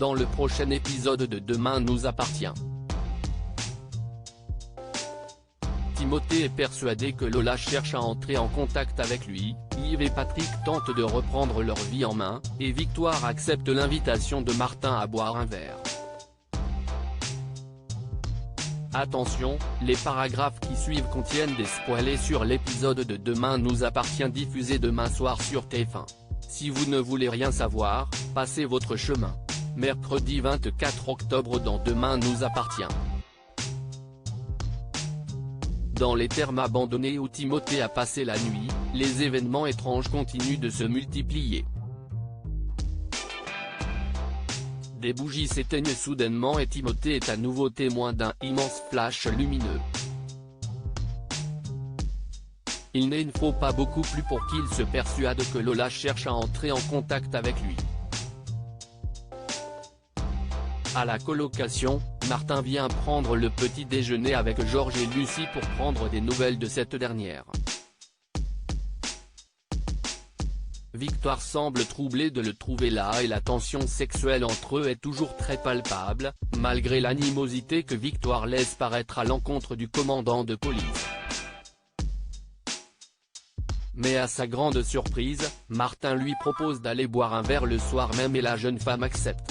dans le prochain épisode de Demain nous appartient. Timothée est persuadé que Lola cherche à entrer en contact avec lui, Yves et Patrick tentent de reprendre leur vie en main, et Victoire accepte l'invitation de Martin à boire un verre. Attention, les paragraphes qui suivent contiennent des spoilers sur l'épisode de Demain nous appartient diffusé demain soir sur TF1. Si vous ne voulez rien savoir, passez votre chemin. Mercredi 24 octobre dans Demain nous appartient. Dans les termes abandonnés où Timothée a passé la nuit, les événements étranges continuent de se multiplier. Des bougies s'éteignent soudainement et Timothée est à nouveau témoin d'un immense flash lumineux. Il ne faut pas beaucoup plus pour qu'il se persuade que Lola cherche à entrer en contact avec lui. À la colocation, Martin vient prendre le petit déjeuner avec Georges et Lucie pour prendre des nouvelles de cette dernière. Victoire semble troublée de le trouver là et la tension sexuelle entre eux est toujours très palpable, malgré l'animosité que Victoire laisse paraître à l'encontre du commandant de police. Mais à sa grande surprise, Martin lui propose d'aller boire un verre le soir même et la jeune femme accepte.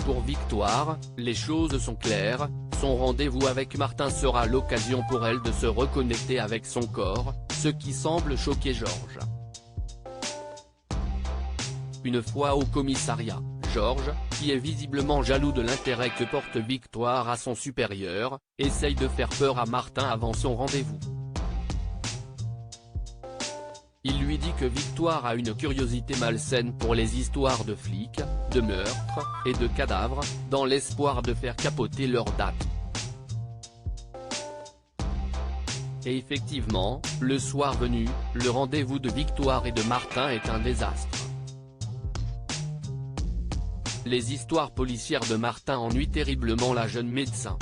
Pour Victoire, les choses sont claires, son rendez-vous avec Martin sera l'occasion pour elle de se reconnecter avec son corps, ce qui semble choquer Georges. Une fois au commissariat, Georges, qui est visiblement jaloux de l'intérêt que porte Victoire à son supérieur, essaye de faire peur à Martin avant son rendez-vous. Il lui dit que Victoire a une curiosité malsaine pour les histoires de flics, de meurtres, et de cadavres, dans l'espoir de faire capoter leur date. Et effectivement, le soir venu, le rendez-vous de Victoire et de Martin est un désastre. Les histoires policières de Martin ennuient terriblement la jeune médecin.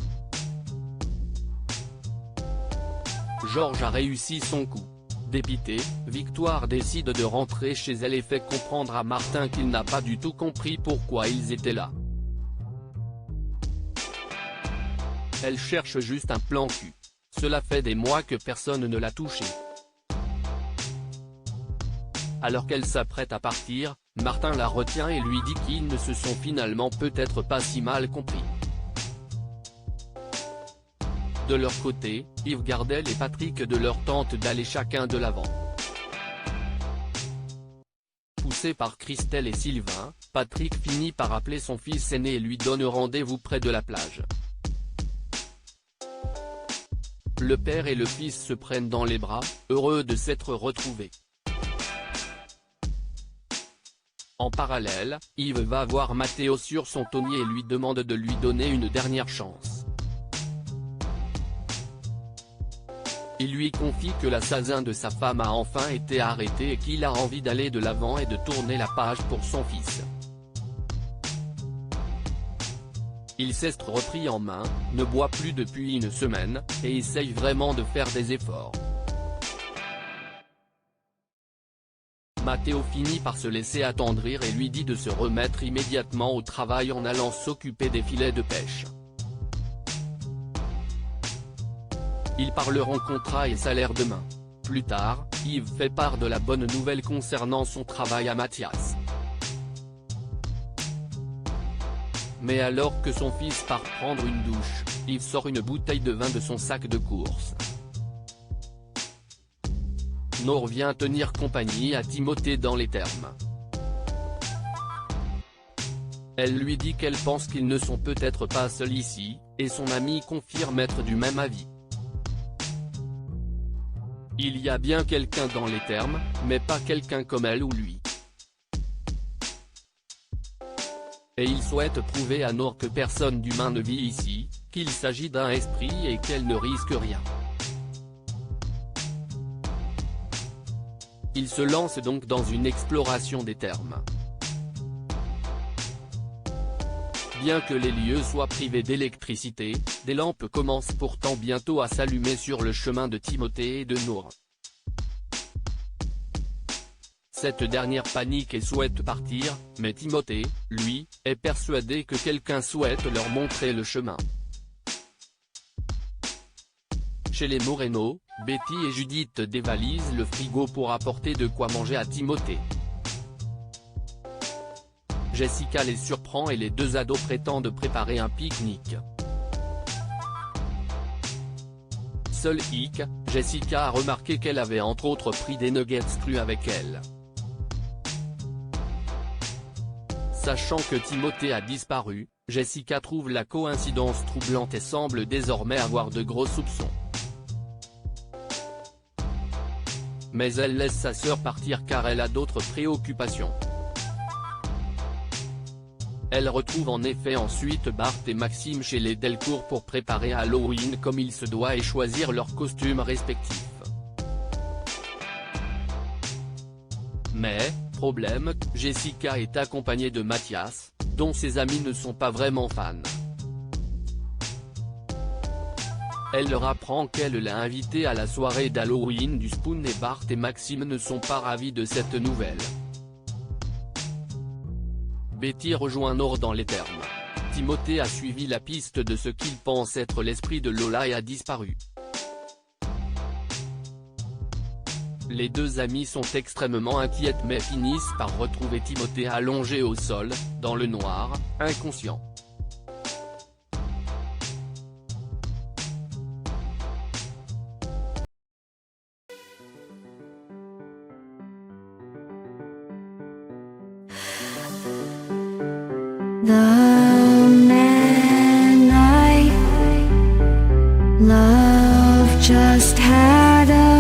Georges a réussi son coup. Dépitée, Victoire décide de rentrer chez elle et fait comprendre à Martin qu'il n'a pas du tout compris pourquoi ils étaient là. Elle cherche juste un plan cul. Cela fait des mois que personne ne l'a touché. Alors qu'elle s'apprête à partir, Martin la retient et lui dit qu'ils ne se sont finalement peut-être pas si mal compris. De leur côté, Yves Gardel et Patrick de leur tentent d'aller chacun de l'avant. Poussé par Christelle et Sylvain, Patrick finit par appeler son fils aîné et lui donne rendez-vous près de la plage. Le père et le fils se prennent dans les bras, heureux de s'être retrouvés. En parallèle, Yves va voir Matteo sur son tonnier et lui demande de lui donner une dernière chance. Il lui confie que l'assassin de sa femme a enfin été arrêté et qu'il a envie d'aller de l'avant et de tourner la page pour son fils. Il s'est repris en main, ne boit plus depuis une semaine, et essaye vraiment de faire des efforts. Matteo finit par se laisser attendrir et lui dit de se remettre immédiatement au travail en allant s'occuper des filets de pêche. Ils parleront contrat et salaire demain. Plus tard, Yves fait part de la bonne nouvelle concernant son travail à Mathias. Mais alors que son fils part prendre une douche, Yves sort une bouteille de vin de son sac de course. Nord vient tenir compagnie à Timothée dans les termes. Elle lui dit qu'elle pense qu'ils ne sont peut-être pas seuls ici, et son ami confirme être du même avis. Il y a bien quelqu'un dans les termes, mais pas quelqu'un comme elle ou lui. Et il souhaite prouver à Nord que personne d'humain ne vit ici, qu'il s'agit d'un esprit et qu'elle ne risque rien. Il se lance donc dans une exploration des termes. Bien que les lieux soient privés d'électricité, des lampes commencent pourtant bientôt à s'allumer sur le chemin de Timothée et de Nour. Cette dernière panique et souhaite partir, mais Timothée, lui, est persuadé que quelqu'un souhaite leur montrer le chemin. Chez les Moreno, Betty et Judith dévalisent le frigo pour apporter de quoi manger à Timothée. Jessica les surprend et les deux ados prétendent préparer un pique-nique. Seul hic, Jessica a remarqué qu'elle avait entre autres pris des nuggets crus avec elle. Sachant que Timothée a disparu, Jessica trouve la coïncidence troublante et semble désormais avoir de gros soupçons. Mais elle laisse sa sœur partir car elle a d'autres préoccupations. Elle retrouve en effet ensuite Bart et Maxime chez les Delcourt pour préparer Halloween comme il se doit et choisir leurs costumes respectifs. Mais, problème, Jessica est accompagnée de Mathias, dont ses amis ne sont pas vraiment fans. Elle leur apprend qu'elle l'a invité à la soirée d'Halloween du Spoon et Bart et Maxime ne sont pas ravis de cette nouvelle. Betty rejoint Nord dans les termes. Timothée a suivi la piste de ce qu'il pense être l'esprit de Lola et a disparu. Les deux amies sont extrêmement inquiètes mais finissent par retrouver Timothée allongé au sol, dans le noir, inconscient. The man I love just had a